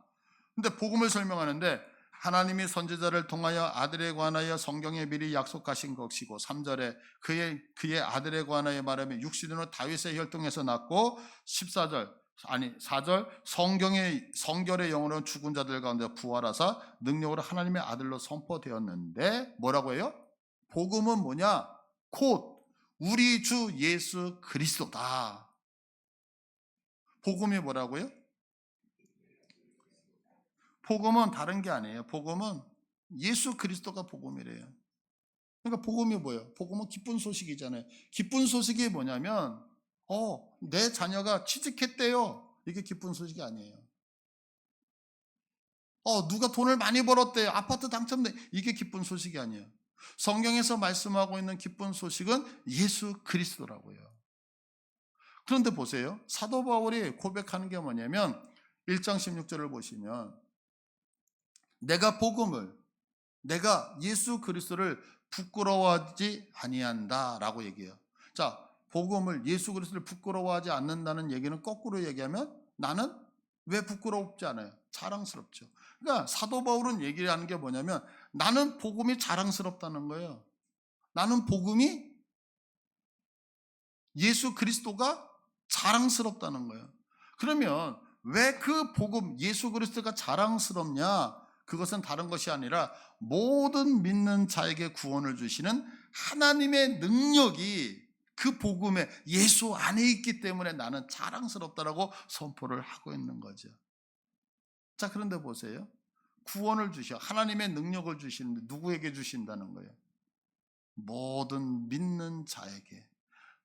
근데 복음을 설명하는데 하나님이 선지자를 통하여 아들에 관하여 성경에 미리 약속하신 것이고 3절에 그의 아들에 관하여 말하면 육신으로 다윗의 혈통에서 났고 4절 성결의 영으로 죽은 자들 가운데 부활하사 능력으로 하나님의 아들로 선포되었는데 뭐라고 해요? 복음은 뭐냐? 곧 우리 주 예수 그리스도다. 복음이 뭐라고요? 복음은 다른 게 아니에요. 복음은 예수 그리스도가 복음이래요. 그러니까 복음이 뭐예요? 복음은 기쁜 소식이잖아요. 기쁜 소식이 뭐냐면 내 자녀가 취직했대요. 이게 기쁜 소식이 아니에요. 누가 돈을 많이 벌었대요. 아파트 당첨돼. 이게 기쁜 소식이 아니에요. 성경에서 말씀하고 있는 기쁜 소식은 예수 그리스도라고요. 그런데 보세요. 사도 바울이 고백하는 게 뭐냐면 1장 16절을 보시면 내가 예수 그리스도를 부끄러워하지 아니한다라고 얘기해요. 자, 복음을 예수 그리스도를 부끄러워하지 않는다는 얘기는 거꾸로 얘기하면 나는 왜 부끄럽지 않아요? 자랑스럽죠. 그러니까 사도 바울은 얘기를 하는 게 뭐냐면 나는 복음이 자랑스럽다는 거예요. 나는 복음이 예수 그리스도가 자랑스럽다는 거예요. 그러면 왜 그 복음 예수 그리스도가 자랑스럽냐? 그것은 다른 것이 아니라 모든 믿는 자에게 구원을 주시는 하나님의 능력이 그 복음에 예수 안에 있기 때문에 나는 자랑스럽다라고 선포를 하고 있는 거죠. 자, 그런데 보세요. 구원을 주셔. 하나님의 능력을 주시는데 누구에게 주신다는 거예요? 모든 믿는 자에게.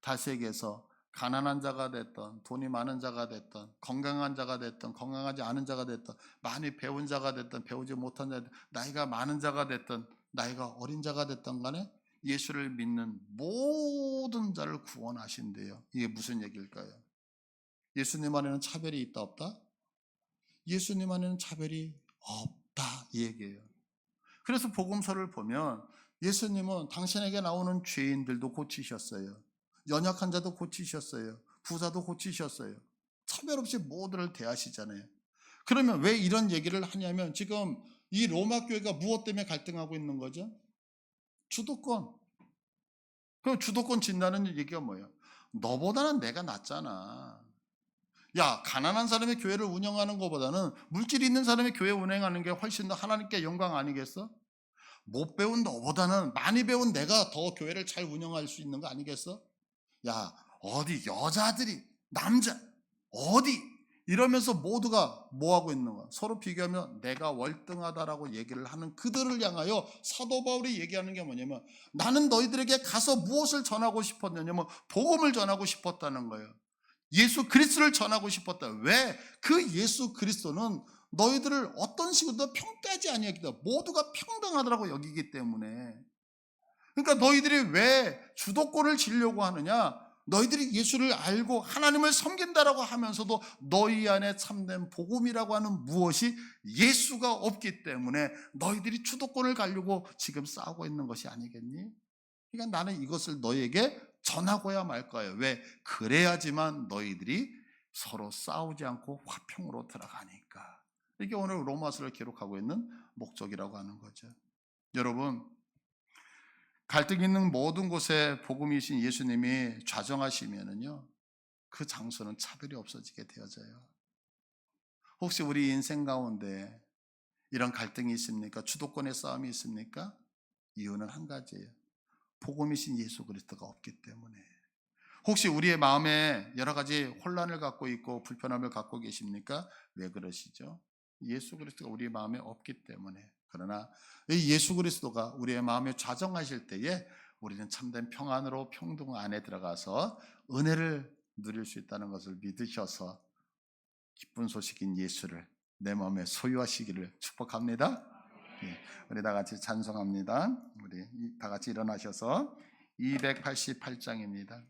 다시에게서 가난한 자가 됐던, 돈이 많은 자가 됐던, 건강한 자가 됐던, 건강하지 않은 자가 됐던, 많이 배운 자가 됐던, 배우지 못한 자가 됐던, 나이가 많은 자가 됐던, 나이가 어린 자가 됐던 간에 예수를 믿는 모든 자를 구원하신대요. 이게 무슨 얘기일까요? 예수님 안에는 차별이 있다 없다? 예수님 안에는 차별이 없다 이 얘기예요. 그래서 복음서를 보면 예수님은 당신에게 나오는 죄인들도 고치셨어요. 연약한 자도 고치셨어요. 부자도 고치셨어요. 차별 없이 모두를 대하시잖아요. 그러면 왜 이런 얘기를 하냐면 지금 이 로마 교회가 무엇 때문에 갈등하고 있는 거죠? 주도권. 그럼 주도권 진다는 얘기가 뭐예요? 너보다는 내가 낫잖아. 야, 가난한 사람의 교회를 운영하는 것보다는 물질이 있는 사람의 교회 운영하는 게 훨씬 더 하나님께 영광 아니겠어? 못 배운 너보다는 많이 배운 내가 더 교회를 잘 운영할 수 있는 거 아니겠어? 야, 어디 여자들이 남자 어디 이러면서 모두가 뭐 하고 있는 거야? 서로 비교하면 내가 월등하다라고 얘기를 하는 그들을 향하여 사도 바울이 얘기하는 게 뭐냐면 나는 너희들에게 가서 무엇을 전하고 싶었느냐면 복음을 전하고 싶었다는 거예요. 예수 그리스도를 전하고 싶었다. 왜? 그 예수 그리스도는 너희들을 어떤 식으로도 평가하지 아니하기 때문에 모두가 평등하다고 여기기 때문에. 그러니까 너희들이 왜 주도권을 지려고 하느냐? 너희들이 예수를 알고 하나님을 섬긴다라고 하면서도 너희 안에 참된 복음이라고 하는 무엇이 예수가 없기 때문에 너희들이 주도권을 가려고 지금 싸우고 있는 것이 아니겠니? 그러니까 나는 이것을 너희에게 전하고야 말 거예요. 왜? 그래야지만 너희들이 서로 싸우지 않고 화평으로 들어가니까. 이게 오늘 로마서를 기록하고 있는 목적이라고 하는 거죠. 여러분, 갈등 있는 모든 곳에 복음이신 예수님이 좌정하시면은요, 그 장소는 차별이 없어지게 되어져요. 혹시 우리 인생 가운데 이런 갈등이 있습니까? 주도권의 싸움이 있습니까? 이유는 한 가지예요. 복음이신 예수 그리스도가 없기 때문에. 혹시 우리의 마음에 여러 가지 혼란을 갖고 있고 불편함을 갖고 계십니까? 왜 그러시죠? 예수 그리스도가 우리의 마음에 없기 때문에. 그러나 이 예수 그리스도가 우리의 마음에 좌정하실 때에 우리는 참된 평안으로 평등 안에 들어가서 은혜를 누릴 수 있다는 것을 믿으셔서 기쁜 소식인 예수를 내 마음에 소유하시기를 축복합니다. 네, 우리 다 같이 찬송합니다. 우리 다 같이 일어나셔서 288장입니다.